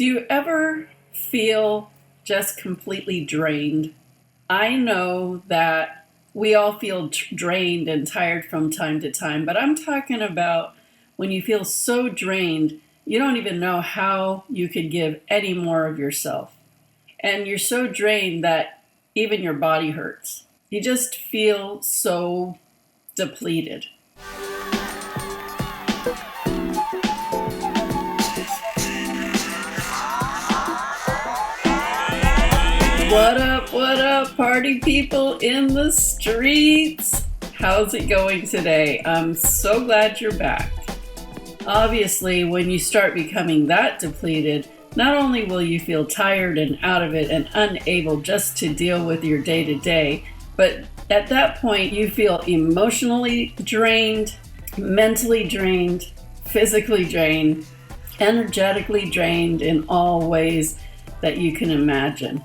Do you ever feel just completely drained? I know that we all feel drained and tired from time to time, but I'm talking about when you feel so drained, you don't even know how you could give any more of yourself. And you're so drained that even your body hurts. You just feel so depleted. What up, party people in the streets? How's it going today? I'm so glad you're back. Obviously, when you start becoming that depleted, not only will you feel tired and out of it and unable just to deal with your day-to-day, but at that point you feel emotionally drained, mentally drained, physically drained, energetically drained in all ways that you can imagine.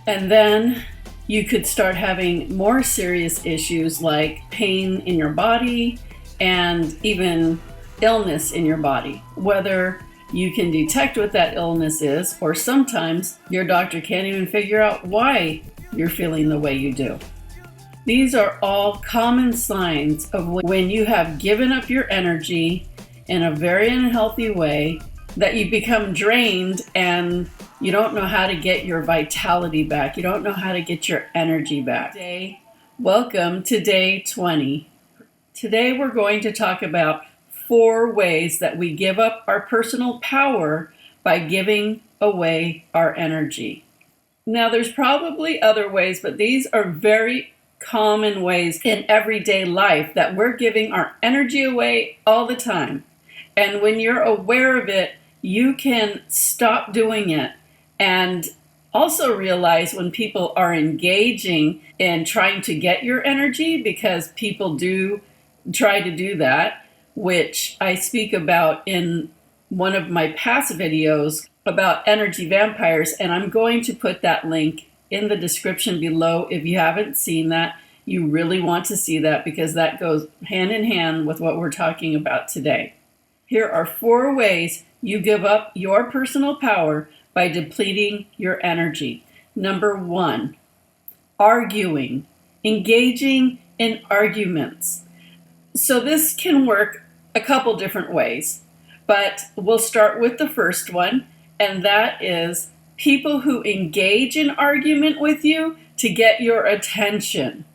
And then you could start having more serious issues like pain in your body and even illness in your body. Whether you can detect what that illness is, or sometimes your doctor can't even figure out why you're feeling the way you do. These are all common signs of when you have given up your energy in a very unhealthy way, that you become drained and you don't know how to get your vitality back. You don't know how to get your energy back. Welcome to day 20. Today we're going to talk about 4 ways that we give up our personal power by giving away our energy. Now there's probably other ways, but these are very common ways in everyday life that we're giving our energy away all the time. And when you're aware of it, you can stop doing it. And also realize when people are engaging in trying to get your energy, because people do try to do that, which I speak about in one of my past videos about energy vampires, and I'm going to put that link in the description below. If you haven't seen that, you really want to see that, because that goes hand in hand with what we're talking about today. Here are 4 ways you give up your personal power by depleting your energy. Number 1, arguing, engaging in arguments. So this can work a couple different ways, but we'll start with the first one, and that is people who engage in argument with you to get your attention.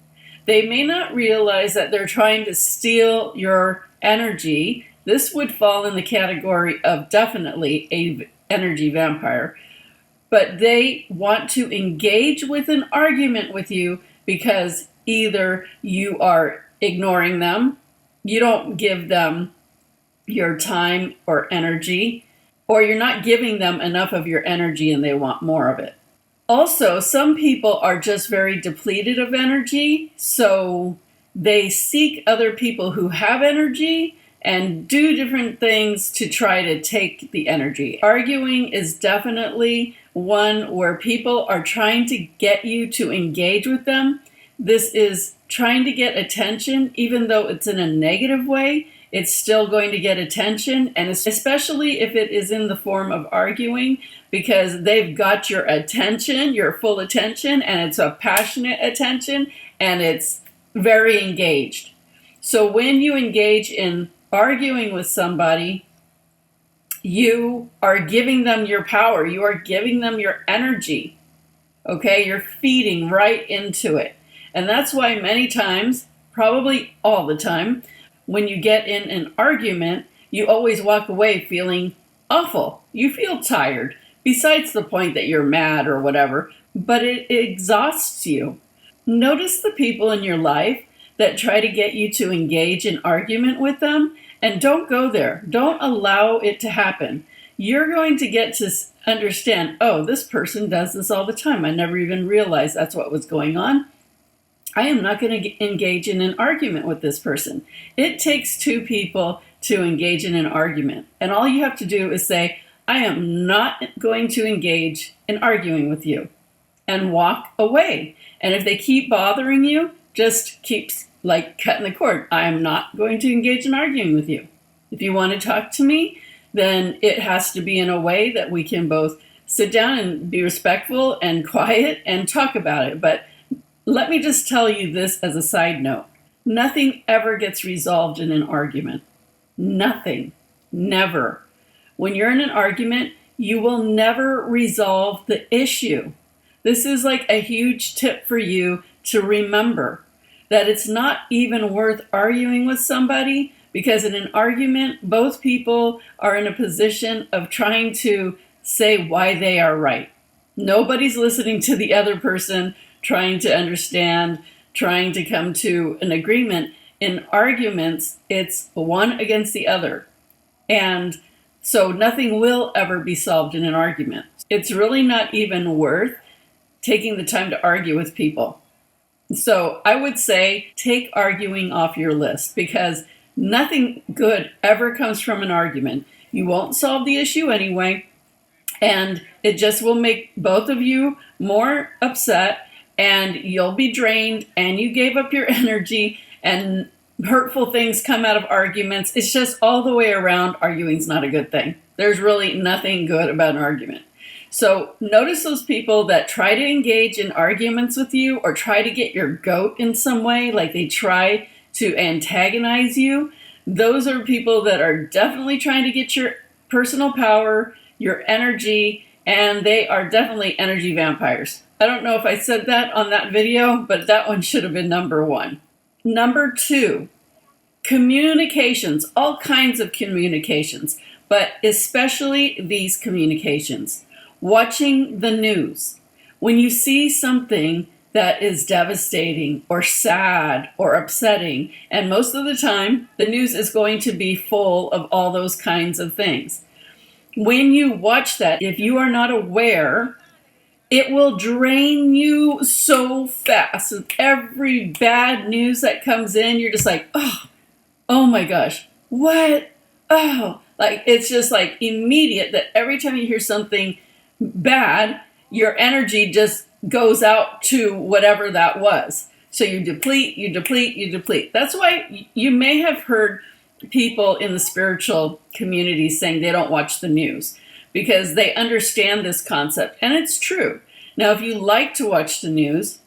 They may not realize that they're trying to steal your energy. This would fall in the category of definitely an energy vampire. But they want to engage with an argument with you because either you are ignoring them, you don't give them your time or energy, or you're not giving them enough of your energy and they want more of it. Also, some people are just very depleted of energy, so they seek other people who have energy and do different things to try to take the energy. Arguing is definitely one where people are trying to get you to engage with them. This is trying to get attention, even though it's in a negative way, it's still going to get attention, and especially if it is in the form of arguing, because they've got your attention, your full attention, and it's a passionate attention, and it's very engaged. So when you engage in arguing with somebody, you are giving them your power. You are giving them your energy. Okay? You're feeding right into it. And that's why many times, probably all the time, when you get in an argument, you always walk away feeling awful. You feel tired, besides the point that you're mad or whatever, but it exhausts you. Notice the people in your life that try to get you to engage in argument with them, and don't go there. Don't allow it to happen. You're going to get to understand, oh, this person does this all the time. I never even realized that's what was going on. I am not going to engage in an argument with this person. It takes 2 people to engage in an argument. And all you have to do is say, I am not going to engage in arguing with you, and walk away. And if they keep bothering you, just keep cutting the cord. I am not going to engage in arguing with you. If you want to talk to me, then it has to be in a way that we can both sit down and be respectful and quiet and talk about it. But let me just tell you this as a side note. Nothing ever gets resolved in an argument. Nothing. Never. When you're in an argument, you will never resolve the issue. This is like a huge tip for you to remember, that it's not even worth arguing with somebody, because in an argument, both people are in a position of trying to say why they are right. Nobody's listening to the other person, trying to understand, trying to come to an agreement. In arguments, it's one against the other. And so nothing will ever be solved in an argument. It's really not even worth taking the time to argue with people. So I would say take arguing off your list, because nothing good ever comes from an argument. You won't solve the issue anyway, and it just will make both of you more upset, and you'll be drained, and you gave up your energy, and hurtful things come out of arguments. It's just all the way around, arguing's not a good thing. There's really nothing good about an argument. So notice those people that try to engage in arguments with you, or try to get your goat in some way, like they try to antagonize you. Those are people that are definitely trying to get your personal power, your energy, and they are definitely energy vampires. I don't know if I said that on that video, but that one should have been number one. Number two, communications, all kinds of communications, but especially these communications. Watching the news. When you see something that is devastating or sad or upsetting, and most of the time the news is going to be full of all those kinds of things. When you watch that, if you are not aware, it will drain you so fast. With every bad news that comes in, you're just like, oh my gosh, what? Oh, like it's just like immediate that every time you hear something bad, your energy just goes out to whatever that was. So you deplete, you deplete, you deplete. That's why you may have heard people in the spiritual community saying they don't watch the news, because they understand this concept, and it's true. Now, if you like to watch the news,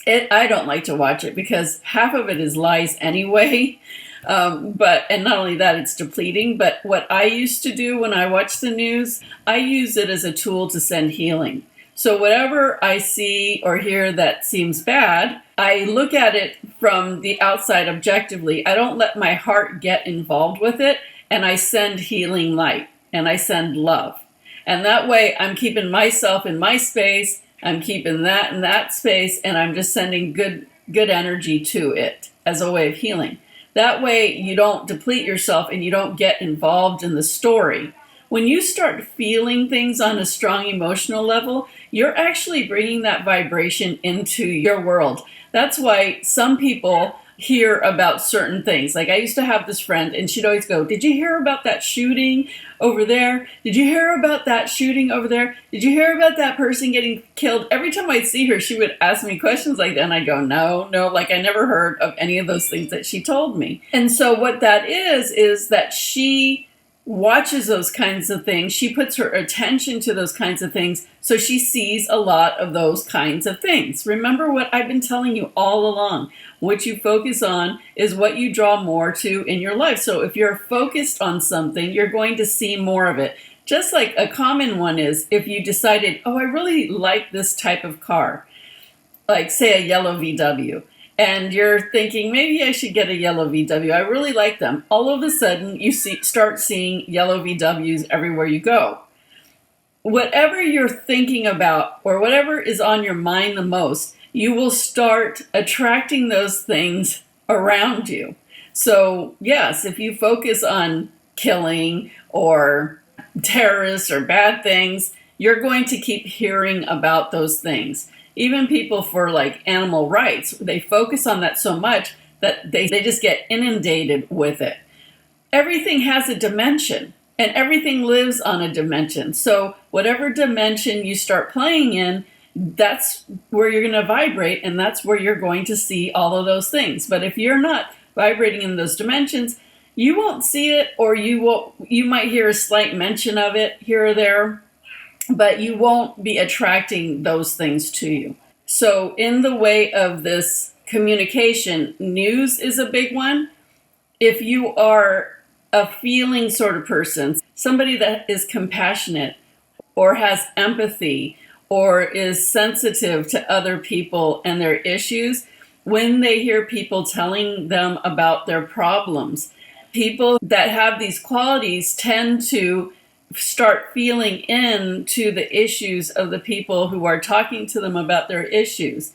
I don't like to watch it, because half of it is lies anyway. And not only that, it's depleting. But what I used to do when I watch the news, I use it as a tool to send healing. So whatever I see or hear that seems bad, I look at it from the outside objectively. I don't let my heart get involved with it, and I send healing light, and I send love. And that way I'm keeping myself in my space, I'm keeping that in that space, and I'm just sending good energy to it as a way of healing. That way you don't deplete yourself and you don't get involved in the story. When you start feeling things on a strong emotional level, you're actually bringing that vibration into your world. That's why some people hear about certain things. Like I used to have this friend, and she'd always go, "Did you hear about that shooting over there? Did you hear about that shooting over there? Did you hear about that person getting killed?" Every time I'd see her, she would ask me questions like that, and I'd go, no, like I never heard of any of those things that she told me. And so what that is that she watches those kinds of things. She puts her attention to those kinds of things, so she sees a lot of those kinds of things. Remember what I've been telling you all along. What you focus on is what you draw more to in your life. So if you're focused on something, you're going to see more of it. Just like a common one is if you decided, I really like this type of car, like say a yellow VW. And you're thinking, maybe I should get a yellow VW. I really like them. All of a sudden, you start seeing yellow VWs everywhere you go. Whatever you're thinking about or whatever is on your mind the most, you will start attracting those things around you. So yes, if you focus on killing or terrorists or bad things, you're going to keep hearing about those things. Even people for like animal rights, they focus on that so much that they just get inundated with it. Everything has a dimension, and everything lives on a dimension. So whatever dimension you start playing in, that's where you're going to vibrate, and that's where you're going to see all of those things. But if you're not vibrating in those dimensions, you won't see it, or you might hear a slight mention of it here or there. but you won't be attracting those things to you. So in the way of this communication, news is a big one. If you are a feeling sort of person, somebody that is compassionate or has empathy or is sensitive to other people and their issues, when they hear people telling them about their problems, people that have these qualities tend to start feeling into the issues of the people who are talking to them about their issues.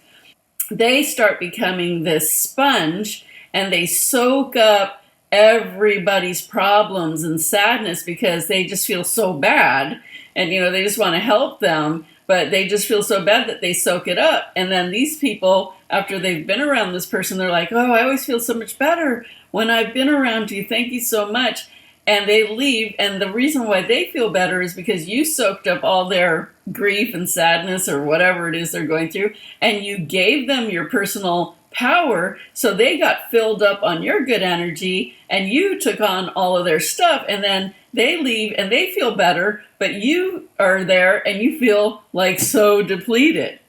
They start becoming this sponge and they soak up everybody's problems and sadness because they just feel so bad, and they just want to help them, but they just feel so bad that they soak it up. And then these people, after they've been around this person, they're like, oh, I always feel so much better when I've been around you, thank you so much. And they leave, and the reason why they feel better is because you soaked up all their grief and sadness or whatever it is they're going through, and you gave them your personal power, so they got filled up on your good energy, and you took on all of their stuff, and then they leave and they feel better, but you are there and you feel like so depleted.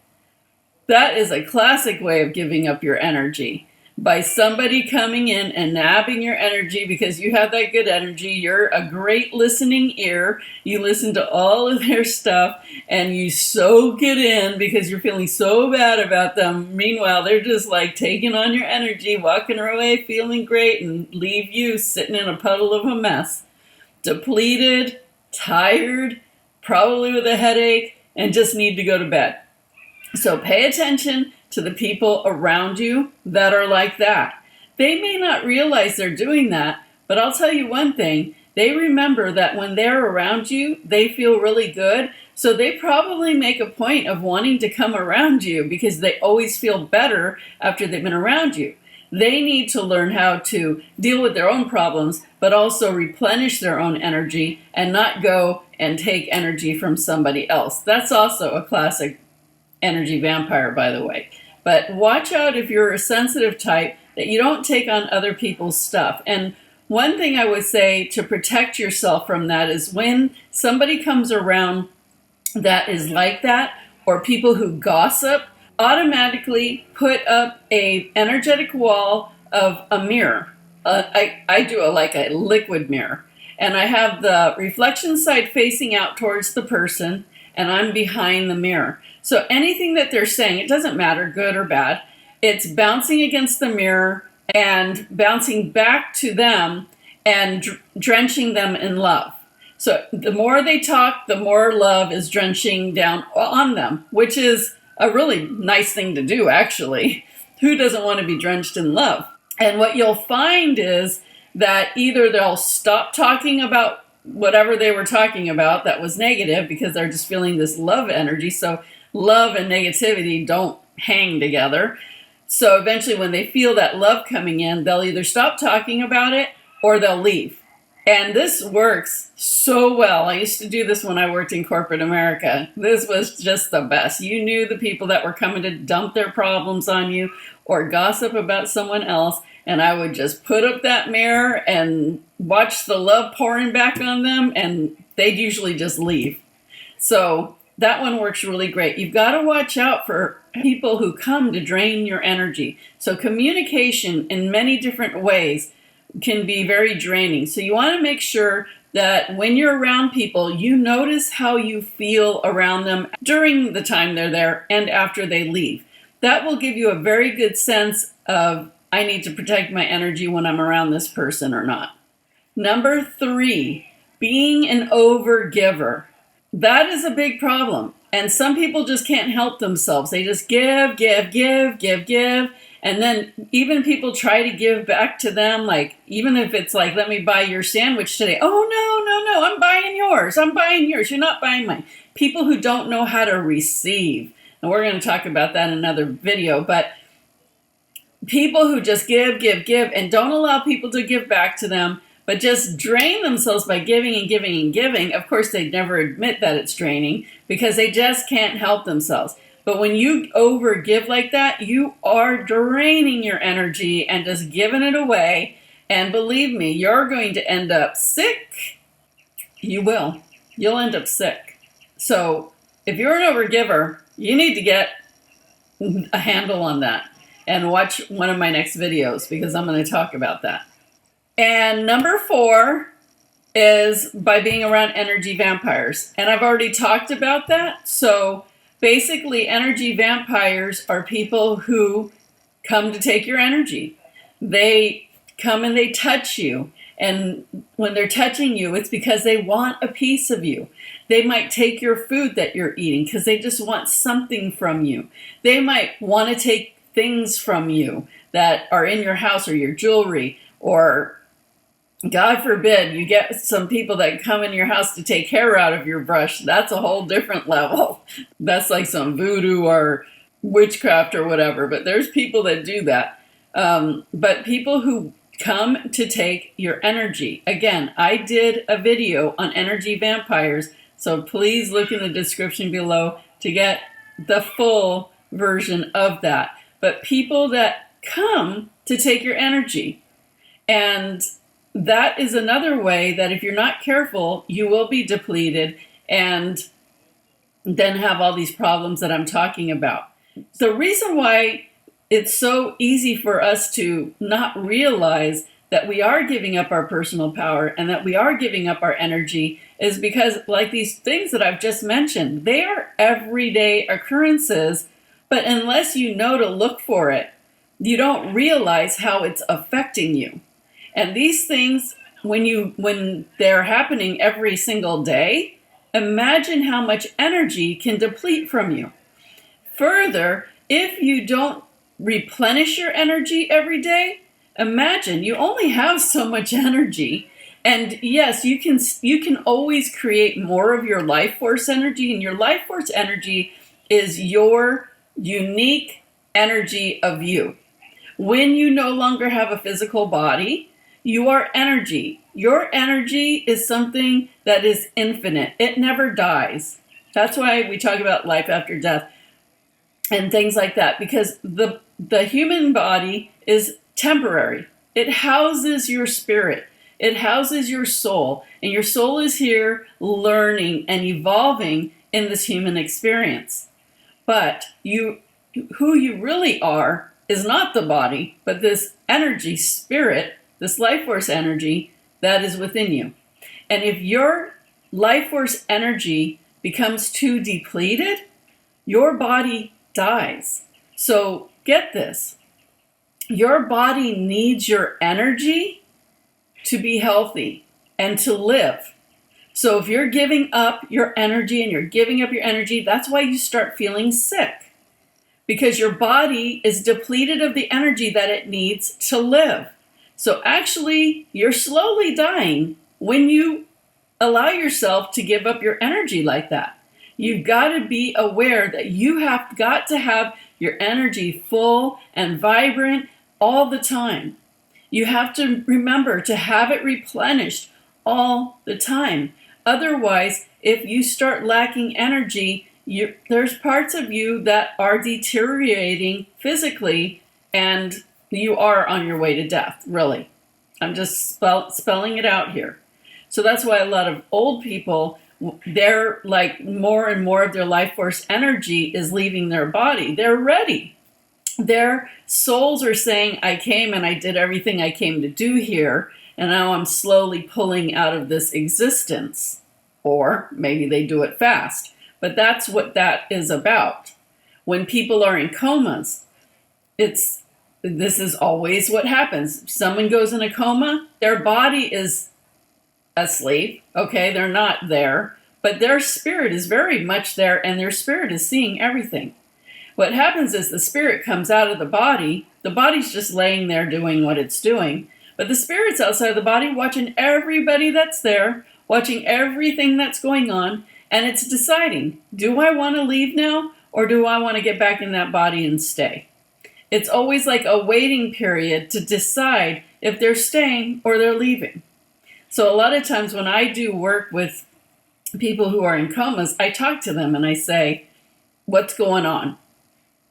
That is a classic way of giving up your energy. By somebody coming in and nabbing your energy because you have that good energy. You're a great listening ear. You listen to all of their stuff and you soak it in because you're feeling so bad about them. Meanwhile, they're just like taking on your energy, walking away, feeling great, and leave you sitting in a puddle of a mess. Depleted, tired, probably with a headache, and just need to go to bed. So pay attention to the people around you that are like that. They may not realize they're doing that, but I'll tell you one thing. They remember that when they're around you, they feel really good. So they probably make a point of wanting to come around you because they always feel better after they've been around you. They need to learn how to deal with their own problems, but also replenish their own energy and not go and take energy from somebody else. That's also a classic energy vampire, by the way. But watch out if you're a sensitive type that you don't take on other people's stuff. And one thing I would say to protect yourself from that is when somebody comes around that is like that, or people who gossip, automatically put up a energetic wall of a mirror. I do like a liquid mirror. And I have the reflection side facing out towards the person, and I'm behind the mirror. So anything that they're saying, it doesn't matter, good or bad, it's bouncing against the mirror and bouncing back to them and drenching them in love. So the more they talk, the more love is drenching down on them, which is a really nice thing to do, actually. Who doesn't want to be drenched in love? And what you'll find is that either they'll stop talking about whatever they were talking about that was negative because they're just feeling this love energy. So love and negativity don't hang together. So eventually when they feel that love coming in, they'll either stop talking about it or they'll leave. And this works so well. I used to do this when I worked in corporate America. This was just the best. You knew the people that were coming to dump their problems on you or gossip about someone else. And I would just put up that mirror and watch the love pouring back on them, and they'd usually just leave. So that one works really great. You've got to watch out for people who come to drain your energy. So communication in many different ways can be very draining. So you want to make sure that when you're around people, you notice how you feel around them during the time they're there and after they leave. That will give you a very good sense of, I need to protect my energy when I'm around this person or not. Number 3, being an overgiver. That is a big problem. And some people just can't help themselves. They just give. And then even people try to give back to them, like even if it's like, let me buy your sandwich today. Oh, no, I'm buying yours. You're not buying mine. People who don't know how to receive. And we're going to talk about that in another video. But people who just give, and don't allow people to give back to them, but just drain themselves by giving and giving. Of course, they never admit that it's draining because they just can't help themselves. But when you overgive like that, you are draining your energy and just giving it away. And believe me, you're going to end up sick. You will. You'll end up sick. So if you're an overgiver, you need to get a handle on that and watch one of my next videos, because I'm going to talk about that. And number 4 is by being around energy vampires. And I've already talked about that. So basically, energy vampires are people who come to take your energy. They come and they touch you. And when they're touching you, it's because they want a piece of you. They might take your food that you're eating because they just want something from you. They might want to take things from you that are in your house, or your jewelry, or God forbid you get some people that come in your house to take hair out of your brush. That's a whole different level. That's like some voodoo or witchcraft or whatever. But there's people that do that. But people who come to take your energy. Again, I did a video on energy vampires, so please look in the description below to get the full version of that. But people that come to take your energy. And that is another way that if you're not careful, you will be depleted and then have all these problems that I'm talking about. The reason why it's so easy for us to not realize that we are giving up our personal power and that we are giving up our energy is because, like these things that I've just mentioned, they are everyday occurrences, but unless you know to look for it, you don't realize how it's affecting you. And these things, when they're happening every single day, imagine how much energy can deplete from you. Further, if you don't replenish your energy every day, imagine you only have so much energy. And yes, you can always create more of your life force energy, and your life force energy is your unique energy of you. When you no longer have a physical body, you are energy. Your energy is something that is infinite. It never dies. That's why we talk about life after death and things like that, because the human body is temporary. It houses your spirit. It houses your soul. And your soul is here learning and evolving in this human experience. But who you really are is not the body, but this energy spirit, this life force energy that is within you. And if your life force energy becomes too depleted, your body dies. So get this. Your body needs your energy to be healthy and to live. So if you're giving up your energy and you're giving up your energy, that's why you start feeling sick. Because your body is depleted of the energy that it needs to live. So actually, you're slowly dying when you allow yourself to give up your energy like that. You've got to be aware that you have got to have your energy full and vibrant all the time. You have to remember to have it replenished all the time. Otherwise, if you start lacking energy, there's parts of you that are deteriorating physically, and you are on your way to death, really. I'm just spelling it out here. So that's why a lot of old people, they're like more and more of their life force energy is leaving their body. They're ready. Their souls are saying, I came and I did everything I came to do here, and now I'm slowly pulling out of this existence. Or maybe they do it fast. But that's what that is about. When people are in comas, this is always what happens. Someone goes in a coma, their body is asleep, okay, they're not there, but their spirit is very much there, and their spirit is seeing everything. What happens is the spirit comes out of the body's just laying there doing what it's doing, but the spirit's outside the body watching everybody that's there, watching everything that's going on, and it's deciding, do I want to leave now, or do I want to get back in that body and stay? It's always like a waiting period to decide if they're staying or they're leaving. So a lot of times when I do work with people who are in comas, I talk to them and I say, what's going on?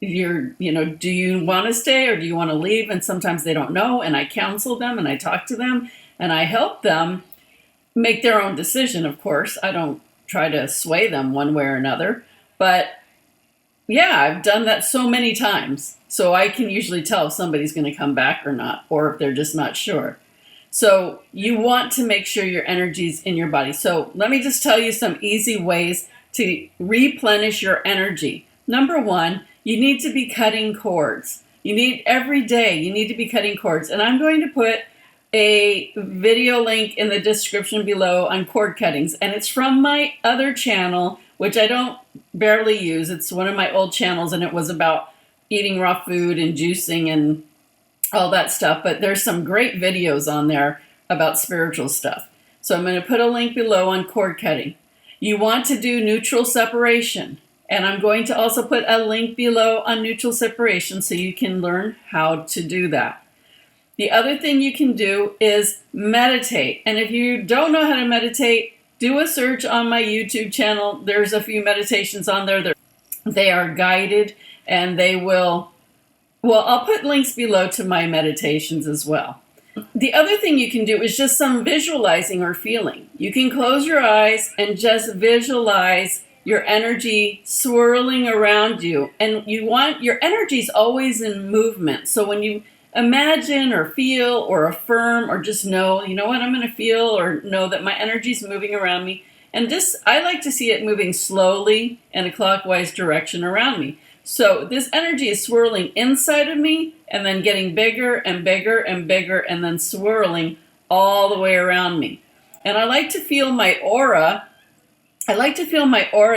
Do you want to stay or do you want to leave? And sometimes they don't know, and I counsel them and I talk to them and I help them make their own decision, of course. I don't try to sway them one way or another. But yeah, I've done that so many times. So I can usually tell if somebody's going to come back or not, or if they're just not sure. So you want to make sure your energy's in your body. So let me just tell you some easy ways to replenish your energy. Number one, you need to be cutting cords. Every day, you need to be cutting cords. And I'm going to put a video link in the description below on cord cuttings. And it's from my other channel, which I don't barely use. It's one of my old channels, and it was about eating raw food and juicing and all that stuff. But there's some great videos on there about spiritual stuff. So I'm going to put a link below on cord cutting. You want to do neutral separation. And I'm going to also put a link below on neutral separation so you can learn how to do that. The other thing you can do is meditate. And if you don't know how to meditate, do a search on my YouTube channel. There's a few meditations on there. They are guided, and they will, well, I'll put links below to my meditations as well. The other thing you can do is just some visualizing or feeling. You can close your eyes and just visualize your energy swirling around you. And your energy is always in movement. So when you imagine or feel or affirm or just know, you know what, I'm going to feel or know that my energy is moving around me. And I like to see it moving slowly in a clockwise direction around me. So this energy is swirling inside of me and then getting bigger and bigger and bigger and then swirling all the way around me. And I like to feel my aura.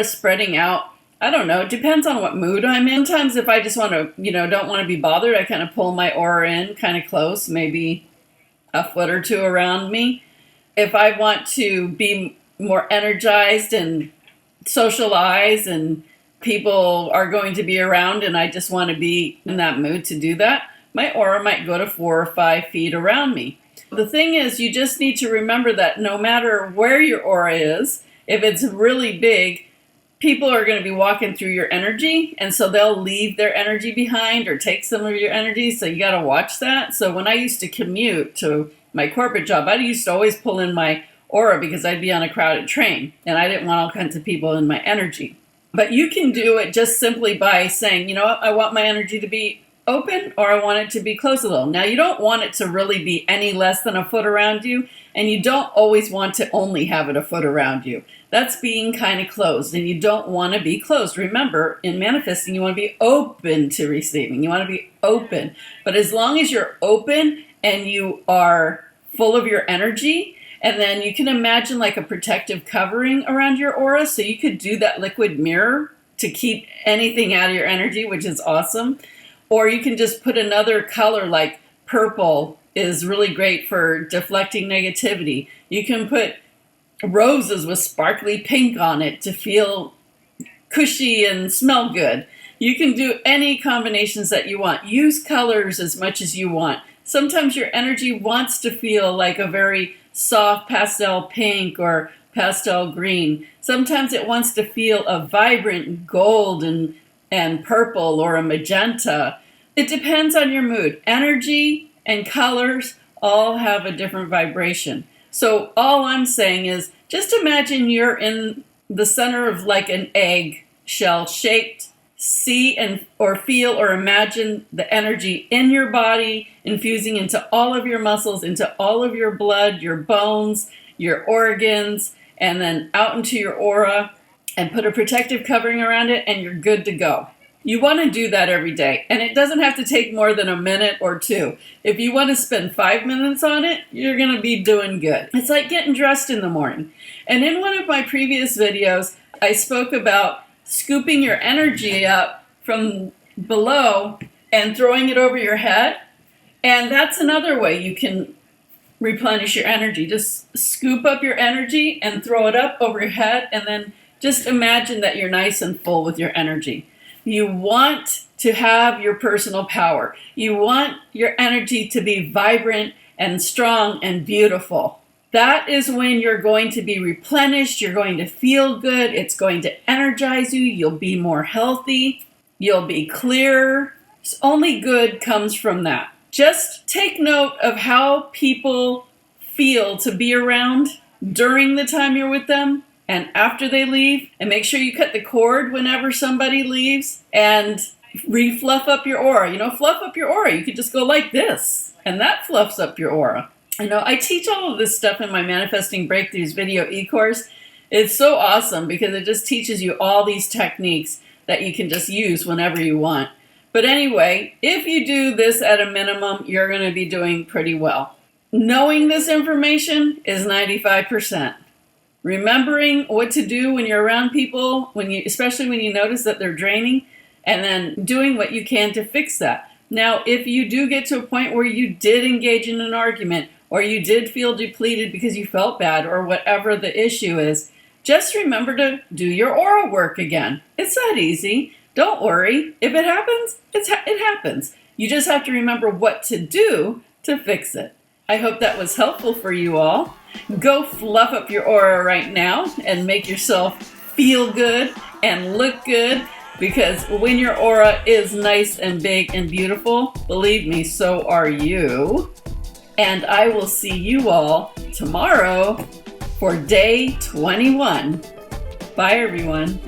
Spreading out. I don't know. It depends on what mood I'm in. Sometimes if I just want to, don't want to be bothered, I kind of pull my aura in kind of close, maybe a foot or two around me. If I want to be more energized and socialize and people are going to be around and I just want to be in that mood to do that, my aura might go to 4 or 5 feet around me. The thing is, you just need to remember that no matter where your aura is, if it's really big, people are going to be walking through your energy, and so they'll leave their energy behind or take some of your energy, so you got to watch that. So when I used to commute to my corporate job, I used to always pull in my aura because I'd be on a crowded train, and I didn't want all kinds of people in my energy. But you can do it just simply by saying, you know what, I want my energy to be open or I want it to be closed a little. Now, you don't want it to really be any less than a foot around you, and you don't always want to only have it a foot around you. That's being kind of closed, and you don't want to be closed. Remember, in manifesting, you want to be open to receiving. You want to be open. But as long as you're open and you are full of your energy, and then you can imagine like a protective covering around your aura, so you could do that liquid mirror to keep anything out of your energy, which is awesome. Or you can just put another color, like purple is really great for deflecting negativity. You can put roses with sparkly pink on it to feel cushy and smell good. You can do any combinations that you want. Use colors as much as you want. Sometimes your energy wants to feel like a very soft pastel pink or pastel green. Sometimes it wants to feel a vibrant gold and purple or a magenta. It depends on your mood. Energy and colors all have a different vibration. So all I'm saying is just imagine you're in the center of like an egg shell shaped. See or feel or imagine the energy in your body infusing into all of your muscles, into all of your blood, your bones, your organs, and then out into your aura, and put a protective covering around it, and you're good to go. You want to do that every day, and it doesn't have to take more than a minute or two. If you want to spend 5 minutes on it, you're going to be doing good. It's like getting dressed in the morning. And in one of my previous videos, I spoke about scooping your energy up from below and throwing it over your head. And that's another way you can replenish your energy. Just scoop up your energy and throw it up over your head, and then just imagine that you're nice and full with your energy. You want to have your personal power. You want your energy to be vibrant and strong and beautiful. That is when you're going to be replenished. You're going to feel good. It's going to energize you. You'll be more healthy. You'll be clearer. Only good comes from that. Just take note of how people feel to be around during the time you're with them, and after they leave, and make sure you cut the cord whenever somebody leaves, and refluff up your aura. You know, fluff up your aura. You could just go like this, and that fluffs up your aura. You know, I teach all of this stuff in my Manifesting Breakthroughs video e-course. It's so awesome because it just teaches you all these techniques that you can just use whenever you want. But anyway, if you do this at a minimum, you're going to be doing pretty well. Knowing this information is 95%. Remembering what to do when you're around people, especially when you notice that they're draining, and then doing what you can to fix that. Now, if you do get to a point where you did engage in an argument, or you did feel depleted because you felt bad, or whatever the issue is, just remember to do your aura work again. It's that easy. Don't worry. If it happens, it happens. You just have to remember what to do to fix it. I hope that was helpful for you all. Go fluff up your aura right now and make yourself feel good and look good, because when your aura is nice and big and beautiful, believe me, so are you. And I will see you all tomorrow for day 21. Bye, everyone.